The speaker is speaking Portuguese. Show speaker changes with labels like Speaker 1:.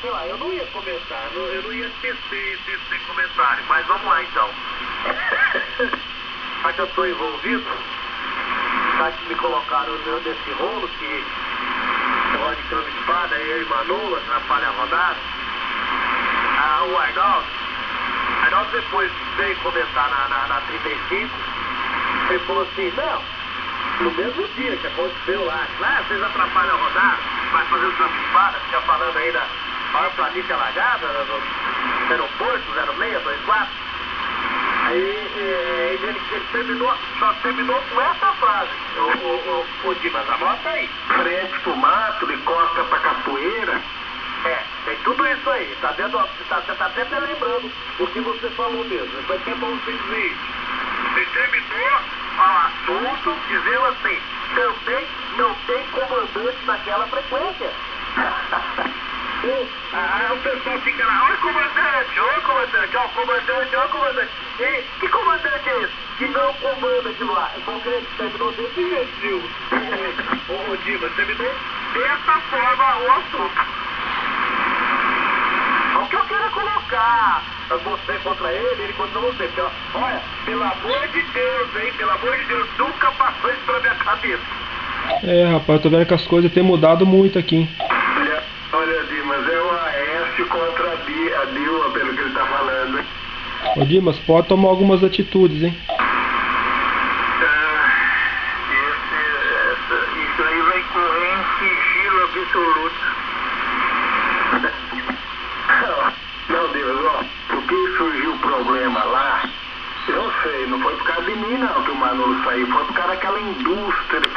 Speaker 1: sei lá, eu não ia comentar, eu não ia tecer comentário, mas vamos lá então. Já que eu estou envolvido, já que me colocaram nesse rolo que roda de cama de espada, eu e Manolo, atrapalha a rodada, o Arnaldo depois veio comentar na 35, ele falou assim, não, no mesmo dia que aconteceu lá, vocês atrapalham a rodada, vai fazer o cama de espada, fica falando aí da maior planície alagada, no aeroporto 0624. Aí ele só terminou com essa frase. Ô Dimas, anota aí.
Speaker 2: Frente pro mato, de costa pra capoeira.
Speaker 1: Tem tudo isso aí. Tá vendo? Você tá até lembrando o que você falou mesmo. Foi até bom você dizer isso. Você terminou o assunto dizendo assim, também não tem comandante naquela frequência. O pessoal fica lá, oi comandante, ó comandante. E que comandante é esse? Que não comanda aquilo lá. Porque terminou desse jeito, viu? Ô Dimas, terminou dessa forma o assunto. O que eu quero colocar você contra ele contra você. Porque, olha, pelo amor de Deus, hein? Pelo amor de Deus, nunca passou isso pela minha cabeça.
Speaker 3: Rapaz, eu tô vendo que as coisas têm mudado muito aqui, hein?
Speaker 2: Olha, Dimas, é o Aécio contra a Dilma, pelo que ele tá falando.
Speaker 3: Ô Dimas, pode tomar algumas atitudes, hein?
Speaker 2: Isso aí vai correr em sigilo absoluto. Não, Dimas, ó, porque surgiu o problema lá, eu sei, não foi por causa de mim não que o Manolo saiu, foi por causa daquela indústria de